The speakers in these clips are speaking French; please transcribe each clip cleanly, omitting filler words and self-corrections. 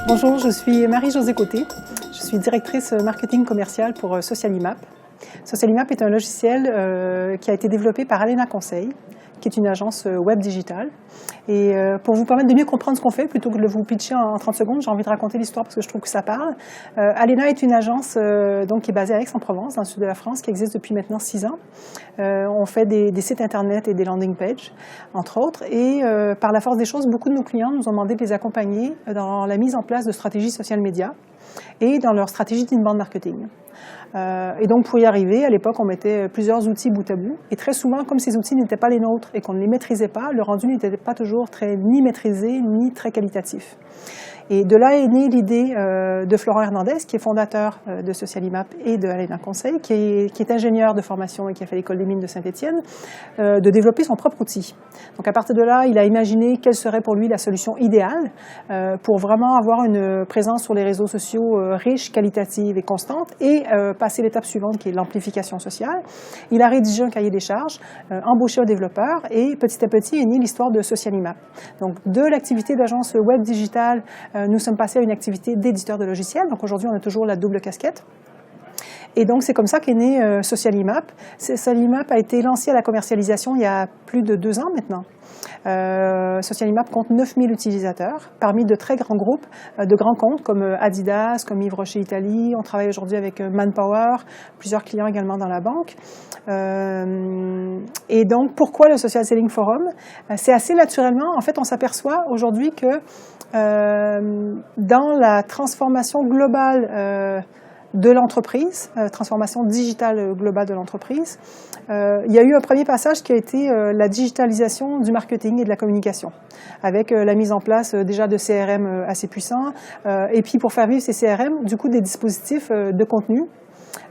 Bonjour, je suis Marie-Josée Côté. Je suis directrice marketing commercial pour Socialimap. Socialimap est un logiciel qui a été développé par Alena Conseil, qui est une agence web digitale. Et pour vous permettre de mieux comprendre ce qu'on fait, plutôt que de vous pitcher en 30 secondes, j'ai envie de raconter l'histoire parce que je trouve que ça parle. Alena est une agence donc, qui est basée à Aix-en-Provence, dans le sud de la France, qui existe depuis maintenant 6 ans. On fait des sites Internet et des landing pages, entre autres. Et par la force des choses, beaucoup de nos clients nous ont demandé de les accompagner dans la mise en place de stratégies social médias et dans leur stratégie d'inbound marketing. Et donc, pour y arriver, à l'époque, on mettait plusieurs outils bout à bout. Et très souvent, comme ces outils n'étaient pas les nôtres et qu'on ne les maîtrisait pas, le rendu n'était pas toujours ni maîtrisé, ni très qualitatif. Et de là est née l'idée de Florent Hernandez, qui est fondateur de Socialimap et de Alena Conseil, qui est ingénieur de formation et qui a fait l'école des mines de Saint-Étienne, de développer son propre outil. Donc à partir de là, il a imaginé quelle serait pour lui la solution idéale pour vraiment avoir une présence sur les réseaux sociaux riche, qualitative et constante et passer l'étape suivante qui est l'amplification sociale. Il a rédigé un cahier des charges, embauché un développeur et petit à petit est née l'histoire de Socialimap. Donc de l'activité d'agence web digitale, nous sommes passés à une activité d'éditeur de logiciels. Donc aujourd'hui, on a toujours la double casquette. Et donc, c'est comme ça qu'est né Socialimap. Socialimap a été lancé à la commercialisation il y a plus de 2 ans maintenant. Socialimap compte 9000 utilisateurs, parmi de très grands groupes, de grands comptes comme Adidas, comme Yves Rocher Italie. On travaille aujourd'hui avec Manpower, plusieurs clients également dans la banque. Et donc, pourquoi le Social Selling Forum? C'est assez naturellement, en fait, on s'aperçoit aujourd'hui que dans la transformation globale de l'entreprise, transformation digitale globale de l'entreprise, il y a eu un premier passage qui a été la digitalisation du marketing et de la communication, avec la mise en place déjà de CRM assez puissants, et puis pour faire vivre ces CRM, du coup des dispositifs de contenu,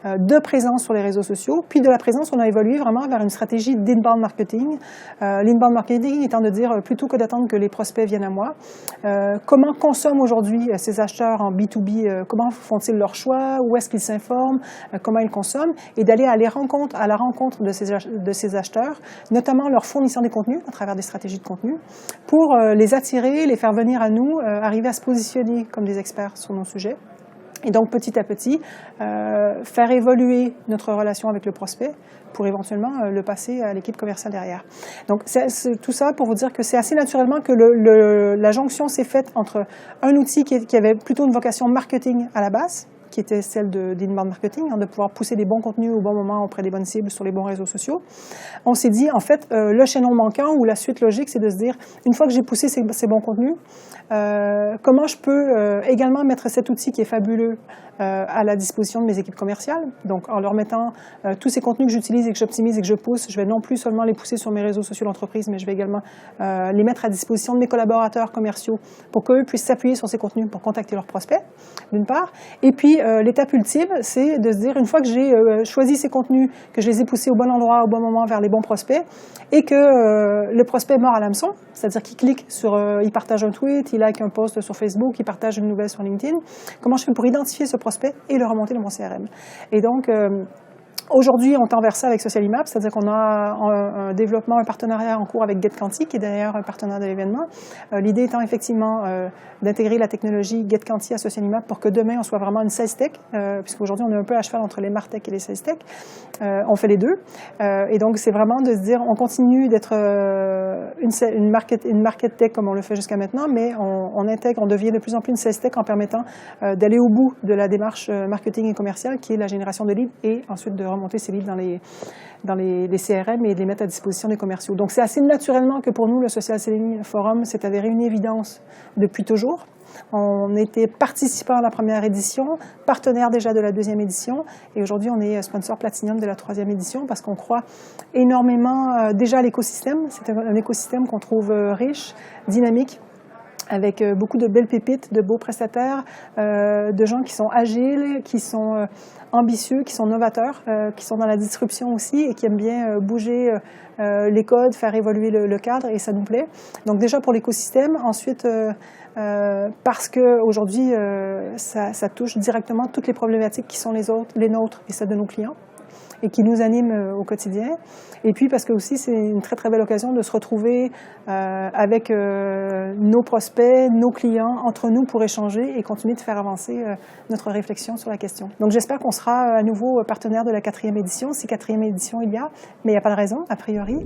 de présence sur les réseaux sociaux, puis de la présence, on a évolué vraiment vers une stratégie d'inbound marketing. L'inbound marketing étant de dire, plutôt que d'attendre que les prospects viennent à moi, comment consomment aujourd'hui ces acheteurs en B2B, comment font-ils leur choix, où est-ce qu'ils s'informent, comment ils consomment, et d'aller à la rencontre de ces acheteurs, notamment leur fournissant des contenus à travers des stratégies de contenu, pour les attirer, les faire venir à nous, arriver à se positionner comme des experts sur nos sujets. Et donc, petit à petit, faire évoluer notre relation avec le prospect pour éventuellement le passer à l'équipe commerciale derrière. Donc, c'est tout ça pour vous dire que c'est assez naturellement que la jonction s'est faite entre un outil qui avait plutôt une vocation marketing à la base, qui était celle d'inbound marketing, de pouvoir pousser des bons contenus au bon moment auprès des bonnes cibles sur les bons réseaux sociaux. On s'est dit, en fait, le chaînon manquant ou la suite logique, c'est de se dire, une fois que j'ai poussé ces bons contenus, comment je peux également mettre cet outil qui est fabuleux à la disposition de mes équipes commerciales. Donc, en leur mettant tous ces contenus que j'utilise et que j'optimise et que je pousse, je vais non plus seulement les pousser sur mes réseaux sociaux d'entreprise, mais je vais également les mettre à disposition de mes collaborateurs commerciaux pour qu'eux puissent s'appuyer sur ces contenus pour contacter leurs prospects, d'une part. Et puis, l'étape ultime, c'est de se dire, une fois que j'ai choisi ces contenus, que je les ai poussés au bon endroit, au bon moment, vers les bons prospects, et que le prospect mord à l'hameçon, c'est-à-dire qu'il clique sur, il partage un tweet, il like un post sur Facebook, il partage une nouvelle sur LinkedIn, comment je fais pour identifier ce prospect et le remonter dans mon CRM? Et donc, aujourd'hui, on tend vers ça avec Socialimap, c'est-à-dire qu'on a un développement, un partenariat en cours avec GetQuanti, qui est d'ailleurs un partenaire de l'événement. L'idée étant effectivement d'intégrer la technologie GetQuanti à Socialimap pour que demain, on soit vraiment une sales tech, puisqu'aujourd'hui, on est un peu à cheval entre les martech et les sales tech. On fait les deux. Et donc, c'est vraiment de se dire, on continue d'être une market tech comme on le fait jusqu'à maintenant, mais on intègre, on devient de plus en plus une sales tech en permettant d'aller au bout de la démarche marketing et commerciale, qui est la génération de leads et ensuite de remonter ces leads dans les CRM et de les mettre à disposition des commerciaux. Donc, c'est assez naturellement que pour nous, le Social Selling Forum s'est avéré une évidence depuis toujours. On était participant à la première édition, partenaire déjà de la deuxième édition, et aujourd'hui, on est sponsor Platinum de la troisième édition parce qu'on croit énormément déjà à l'écosystème. C'est un écosystème qu'on trouve riche, dynamique, avec beaucoup de belles pépites, de beaux prestataires, de gens qui sont agiles, qui sont ambitieux, qui sont novateurs, qui sont dans la disruption aussi et qui aiment bien bouger les codes, faire évoluer le cadre, et ça nous plaît. Donc déjà pour l'écosystème, ensuite parce qu'aujourd'hui ça touche directement toutes les problématiques qui sont les nôtres et celles de nos clients. et qui nous anime au quotidien. Et puis parce que aussi c'est une très très belle occasion de se retrouver avec nos prospects, nos clients, entre nous pour échanger et continuer de faire avancer notre réflexion sur la question. Donc j'espère qu'on sera à nouveau partenaire de la 4e édition, si 4e édition il y a, mais il n'y a pas de raison a priori.